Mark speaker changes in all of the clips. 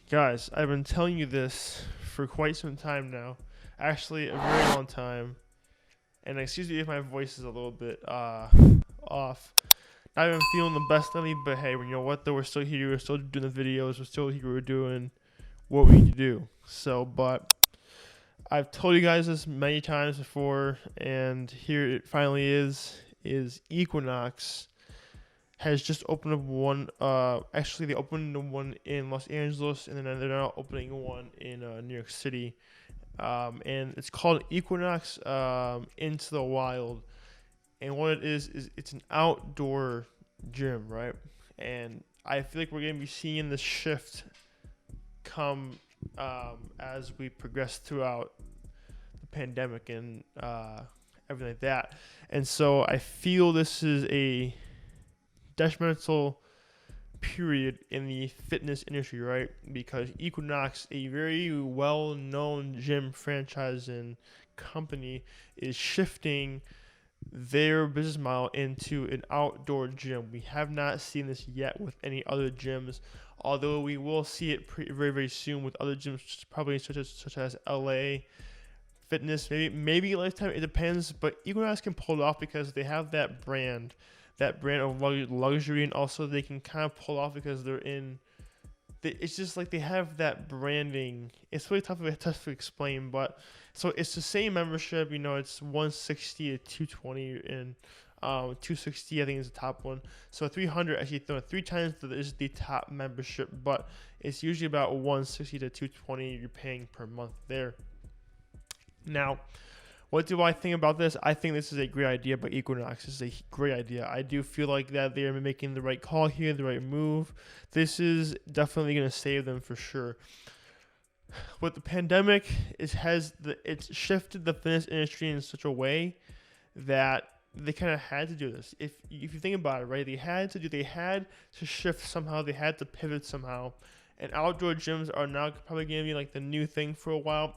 Speaker 1: Guys, I've been telling you this for quite some time now. Actually, a very long time. And excuse me if my voice is a little bit off. Not even feeling the best lately, but hey, you know what? Though we're still here, we're still doing the videos, we're still here, we're doing what we need to do. So, but I've told you guys this many times before, and here it finally is. Is Equinox has just opened up one. Actually, they opened one in Los Angeles, and then they're now opening one in New York City. And it's called Equinox Into the Wild. And what it is it's an outdoor gym, right? And I feel like we're gonna be seeing this shift come as we progress throughout the pandemic and everything like that. And so I feel this is a detrimental period in the fitness industry, right? Because Equinox, a very well-known gym franchise and company, is shifting their business model into an outdoor gym. We have not seen this yet with any other gyms, although we will see it very very soon with other gyms, probably such as LA Fitness, maybe Lifetime. It depends, but Equinox can pull it off because they have that brand of luxury, and also they can kind of pull off because they're in. It's just like they have that branding. It's really tough to explain, but so it's the same membership. It's 160 to 220, and 260 I think is the top one. So 300 actually three times is the top membership, but it's usually about 160 to 220 you're paying per month there. Now, what do I think about this? I think this is a great idea by Equinox. This is a great idea. I do feel like that they are making the right call here, the right move. This is definitely going to save them for sure. With the pandemic, it's shifted the fitness industry in such a way that they kind of had to do this. If you think about it, right, they had to shift somehow. They had to pivot somehow, and outdoor gyms are now probably going to be like the new thing for a while.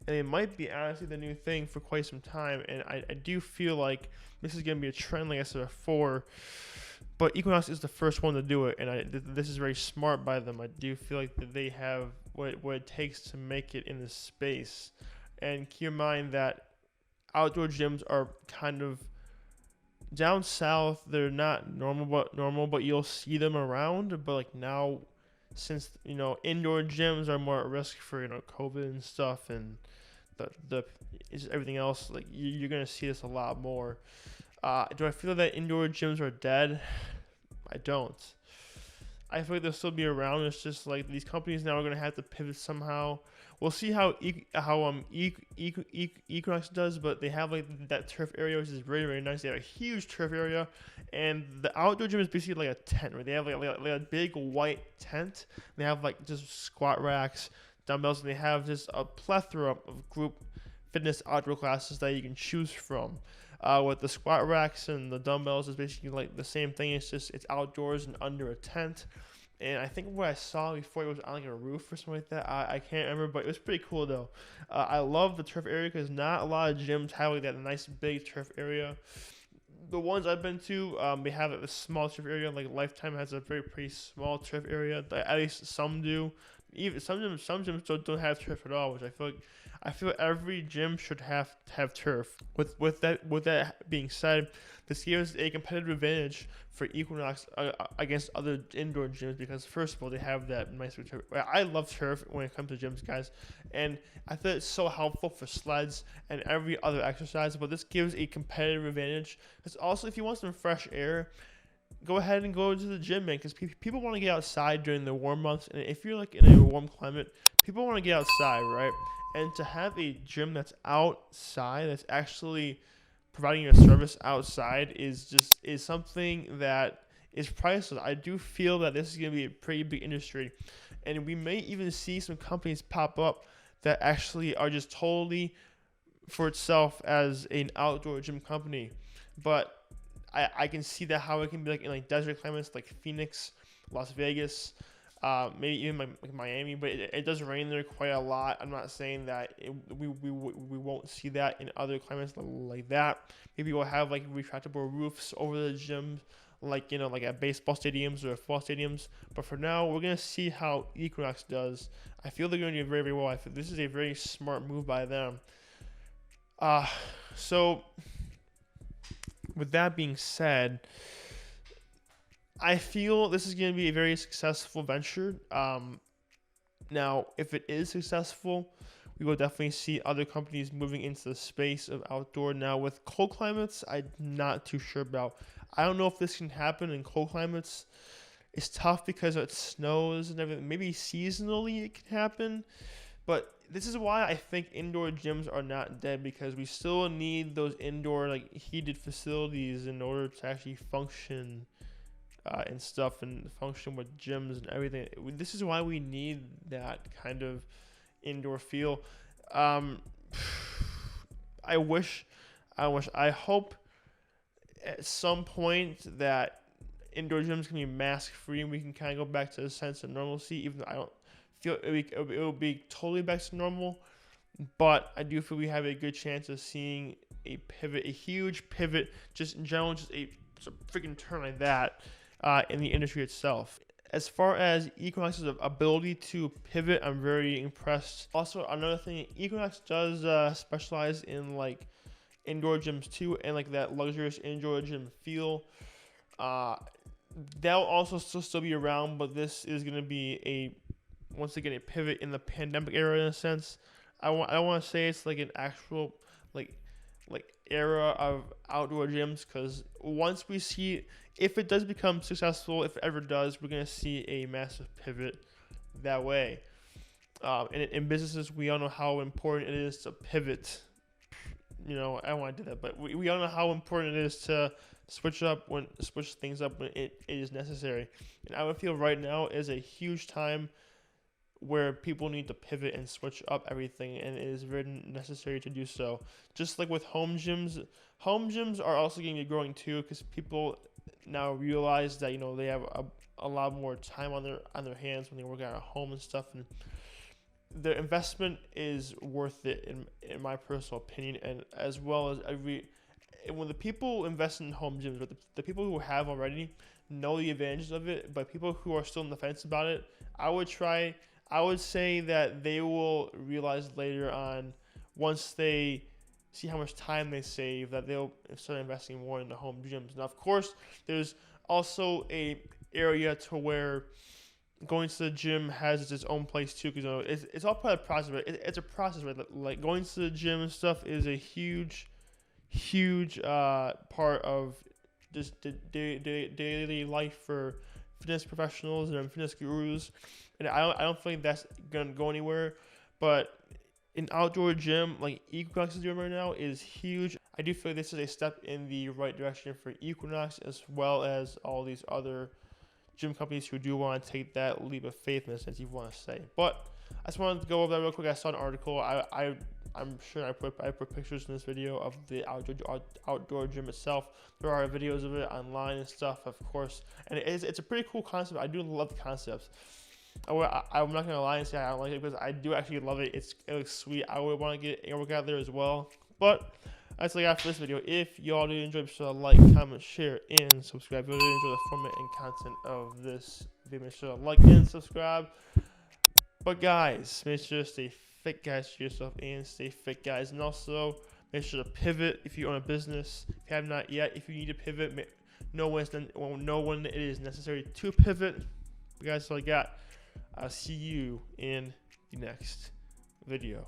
Speaker 1: And it might be honestly the new thing for quite some time. And I do feel like this is going to be a trend, like I said before. But Equinox is the first one to do it, and this is very smart by them. I do feel like that they have what it takes to make it in this space. And keep in mind that outdoor gyms are kind of down south. They're not normal, but you'll see them around. But like now, since indoor gyms are more at risk for COVID and stuff, and the is everything else, like you're gonna see this a lot more. Do I feel that indoor gyms are dead? I don't. I feel like they'll still be around. It's just like these companies now are gonna have to pivot somehow. We'll see how Equinox does, but they have like that turf area, which is very very nice. They have a huge turf area, and the outdoor gym is basically like a tent, right? They have like a big white tent. They have like just squat racks, dumbbells, and they have just a plethora of group fitness outdoor classes that you can choose from. With the squat racks and the dumbbells, is basically like the same thing. It's outdoors and under a tent. And I think what I saw before, it was on like a roof or something like that. I can't remember, but it was pretty cool though. I love the turf area because not a lot of gyms have like that nice big turf area. The ones I've been to, they have a small turf area. Like Lifetime has a pretty small turf area. At least some do. Even some gyms don't have turf at all, which I feel every gym should have turf. With that being said, this gives a competitive advantage for Equinox against other indoor gyms because first of all they have that nice turf. I love turf when it comes to gyms, guys, and I think it's so helpful for sleds and every other exercise. But this gives a competitive advantage. Because also, if you want some fresh air, go ahead and go to the gym, man, because people want to get outside during the warm months, and if you're like in a warm climate, people want to get outside, right? And to have a gym that's outside, that's actually providing a service outside, is something that is priceless. I do feel that this is going to be a pretty big industry, and we may even see some companies pop up that actually are just totally for itself as an outdoor gym company, but I can see that how it can be like in like desert climates like Phoenix, Las Vegas, maybe even like Miami, but it does rain there quite a lot. I'm not saying that we won't see that in other climates like that. Maybe we'll have like retractable roofs over the gym like like at baseball stadiums or football stadiums. But for now, we're gonna see how Equinox does. I feel they're gonna do very, very well. I feel this is a very smart move by them. So with that being said, I feel this is going to be a very successful venture. Now, if it is successful, we will definitely see other companies moving into the space of outdoor. Now, with cold climates, I'm not too sure about. I don't know if this can happen in cold climates. It's tough because it snows and everything. Maybe seasonally it can happen. But this is why I think indoor gyms are not dead, because we still need those indoor like heated facilities in order to actually function and stuff, and function with gyms and everything. This is why we need that kind of indoor feel. I hope at some point that indoor gyms can be mask free and we can kind of go back to a sense of normalcy, even though I don't feel it will be totally back to normal. But I do feel we have a good chance of seeing a pivot, a huge pivot, just in general, just a freaking turn like that in the industry itself. As far as Equinox's ability to pivot, I'm very impressed. Also, another thing, Equinox does specialize in like indoor gyms too, and like that luxurious indoor gym feel. That'll also still be around, but this is going to be once again a pivot in the pandemic era in a sense. I want to say it's like an actual like era of outdoor gyms, because once we see, if it does become successful, if it ever does, we're going to see a massive pivot that way. And in businesses, we all know how important it is to pivot. I don't want to do that, but we all know how important it is to switch things up when it is necessary. And I would feel right now is a huge time where people need to pivot and switch up everything, and it is very necessary to do so. Just like with home gyms are also going to be growing too, because people now realize that they have a lot more time on their hands when they work out at home and stuff, and the investment is worth it in my personal opinion. And as well as when the people invest in home gyms, but the people who have already know the advantages of it, but people who are still on the fence about it, I would say that they will realize later on, once they see how much time they save, that they'll start investing more into home gyms. Now, of course, there's also a area to where going to the gym has its own place too, because it's all part of the process. But it's a process, right? Like going to the gym and stuff is a huge part of just the daily life for fitness professionals and fitness gurus, and I don't think that's gonna go anywhere. But an outdoor gym like Equinox is doing right now is huge. I do feel this is a step in the right direction for Equinox, as well as all these other gym companies who do want to take that leap of faith, in a sense, you want to say. But I just wanted to go over that real quick. I saw an article. I'm sure I put pictures in this video of the outdoor gym itself. There are videos of it online and stuff, of course, and it's a pretty cool concept. I do love the concepts. I'm not gonna lie and say I don't like it, because I do actually love it. It looks sweet. I would want to get a workout there as well. But that's all I got for this video. If y'all did enjoy, be sure to like, comment, share, and subscribe. If you did enjoy the format and content of this video, make sure to like and subscribe. But guys, make sure to stay fit, guys, to yourself, and stay fit, guys. And also, make sure to pivot if you own a business. If you have not yet, if you need to pivot, know when it is necessary to pivot. But guys, that's all I got. I'll see you in the next video.